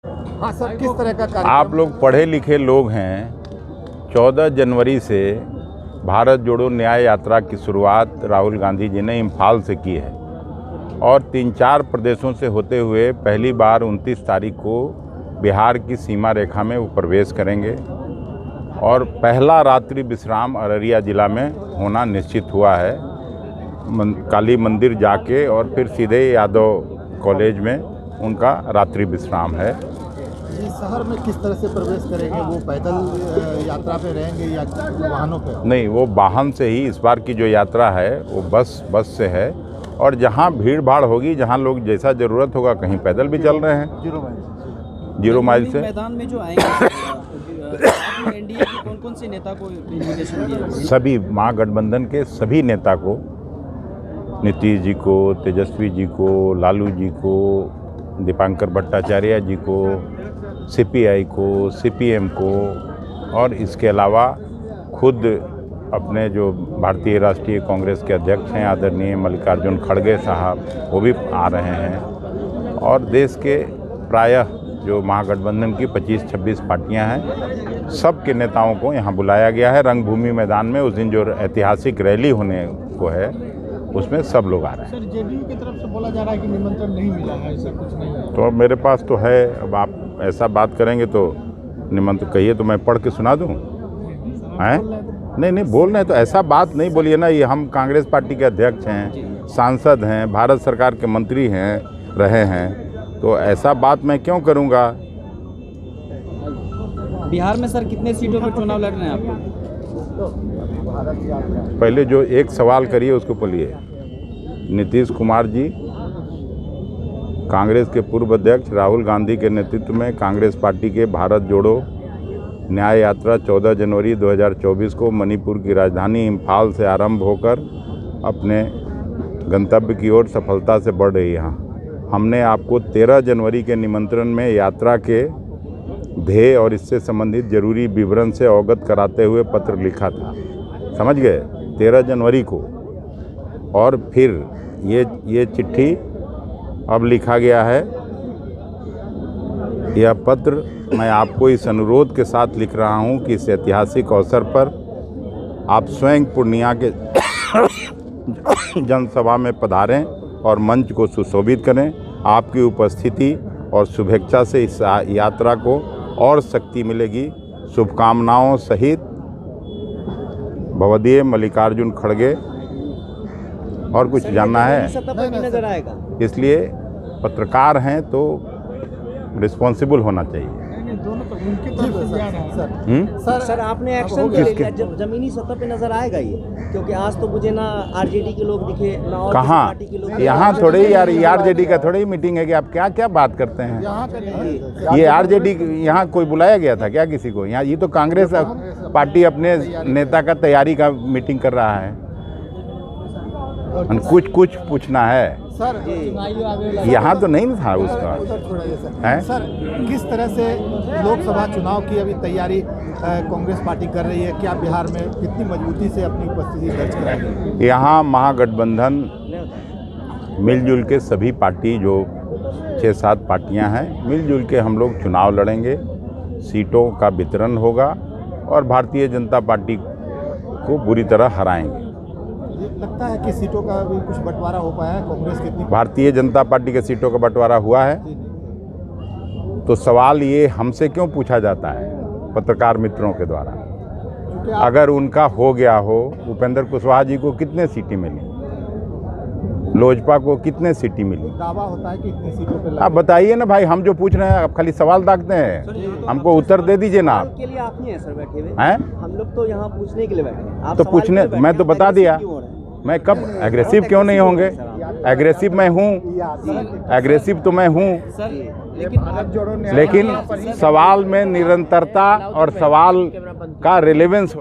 हाँ सर, किस तरह का कार्यक्रम? आप लोग पढ़े लिखे लोग हैं। 14 जनवरी से भारत जोड़ो न्याय यात्रा की शुरुआत राहुल गांधी जी ने इम्फाल से की है और 3-4 प्रदेशों से होते हुए पहली बार 29 तारीख को बिहार की सीमा रेखा में वो प्रवेश करेंगे और पहला रात्रि विश्राम अररिया जिला में होना निश्चित हुआ है। काली मंदिर जाके और फिर सीधे यादव कॉलेज में उनका रात्रि विश्राम है। इस शहर में किस तरह से प्रवेश करेंगे? वो पैदल यात्रा पे रहेंगे या वाहनों पे? नहीं, वो वाहन से ही। इस बार की जो यात्रा है वो बस से है और जहाँ भीड़ भाड़ होगी, जहाँ लोग जैसा ज़रूरत होगा, कहीं पैदल भी चल रहे हैं। 0 माइल से मैदान में जो आएंगे एनडीए के कौन-कौन से नेता को इन्विटेशन दिया? सभी महागठबंधन के सभी नेता को, नीतीश जी को, तेजस्वी जी को, लालू जी को, दीपांकर भट्टाचार्य जी को, सीपीआई को, सीपीएम को और इसके अलावा खुद अपने जो भारतीय राष्ट्रीय कांग्रेस के अध्यक्ष हैं आदरणीय मल्लिकार्जुन खड़गे साहब, वो भी आ रहे हैं। और देश के प्रायः जो महागठबंधन की 25-26 पार्टियां हैं, सब के नेताओं को यहाँ बुलाया गया है। रंगभूमि मैदान में उस दिन जो ऐतिहासिक रैली होने को है, उसमें सब लोग आ रहे हैं। सर, जेडीयू की तरफ से बोला जा रहा है कि निमंत्रण नहीं मिला है, ऐसा कुछ नहीं है। तो मेरे पास तो है। अब आप ऐसा बात करेंगे तो निमंत्रण कहिए तो मैं पढ़ के सुना दूँ? हैं? नहीं, बोल रहे हैं तो ऐसा बात नहीं बोलिए ना। ये हम कांग्रेस पार्टी के अध्यक्ष हैं, सांसद हैं, भारत सरकार के मंत्री हैं, रहे हैं, तो ऐसा बात मैं क्यों करूँगा? बिहार में सर कितने सीटों पर चुनाव लड़ रहे हैं आप? पहले जो एक सवाल करिए उसको बोलिए। नीतीश कुमार जी कांग्रेस के पूर्व अध्यक्ष राहुल गांधी के नेतृत्व में कांग्रेस पार्टी के भारत जोड़ो न्याय यात्रा 14 जनवरी 2024 को मणिपुर की राजधानी इम्फाल से आरंभ होकर अपने गंतव्य की ओर सफलता से बढ़ रही है। हमने आपको 13 जनवरी के निमंत्रण में यात्रा के ध्येय और इससे संबंधित जरूरी विवरण से अवगत कराते हुए पत्र लिखा था, समझ गए, 13 जनवरी को। और फिर ये चिट्ठी अब लिखा गया है। यह पत्र मैं आपको इस अनुरोध के साथ लिख रहा हूं कि इस ऐतिहासिक अवसर पर आप स्वयं पूर्णिया के जनसभा में पधारें और मंच को सुशोभित करें। आपकी उपस्थिति और शुभेच्छा से इस यात्रा को और शक्ति मिलेगी। शुभकामनाओं सहित भवदीय मल्लिकार्जुन खड़गे। और कुछ जानना है? नजर आएगा, इसलिए पत्रकार हैं तो रिस्पॉन्सिबल होना चाहिए। सर आपने एक्शन लिया, जमीनी सतह पे नजर आएगा ये? क्योंकि आज तो मुझे ना आरजेडी के लोग दिखे ना और कहाँ? पार्टी के लोग। यहाँ थोड़े यार, आरजेडी का थोड़ी मीटिंग है कि आप क्या बात करते हैं? ये आरजेडी यहाँ कोई बुलाया गया था क्या किसी को? यहाँ ये तो कांग्रेस पार्टी अपने नेता का तैयारी का मीटिंग कर रहा है। कुछ पूछना है सर, यहाँ तो नहीं था उसका है। सर, किस तरह से लोकसभा चुनाव की अभी तैयारी कांग्रेस पार्टी कर रही है? क्या बिहार में कितनी मजबूती से अपनी उपस्थिति दर्ज कराएगी? यहाँ महागठबंधन मिलजुल के सभी पार्टी जो 6-7 पार्टियां हैं, मिलजुल के हम लोग चुनाव लड़ेंगे। सीटों का वितरण होगा और भारतीय जनता पार्टी को बुरी तरह हराएंगे। लगता है कि सीटों का भी कुछ बंटवारा हो पाया है? कांग्रेस कितनी? भारतीय जनता पार्टी के सीटों का बंटवारा हुआ है। तो सवाल ये हमसे क्यों पूछा जाता है पत्रकार मित्रों के द्वारा? अगर उनका हो गया हो, उपेंद्र कुशवाहा जी को कितने सीटें मिली, लोजपा को कितने सीटें मिली? दावा होता है कि इतनी सीटों पे। आप बताइए ना भाई, हम जो पूछ रहे हैं आप खाली सवाल दागते हैं, हमको उत्तर दे दीजिए ना आप। के लिए आप ही हैं सर बैठे हुए हैं? हम लोग तो यहाँ पूछने के लिए बैठे हैं। आप तो पूछने, मैं तो बता दिया। मैं कब एग्रेसिव क्यों नहीं होंगे? एग्रेसिव मैं हूँ, एग्रेसिव तो मैं हूँ, लेकिन सवाल में निरंतरता और सवाल का रिलेवेंस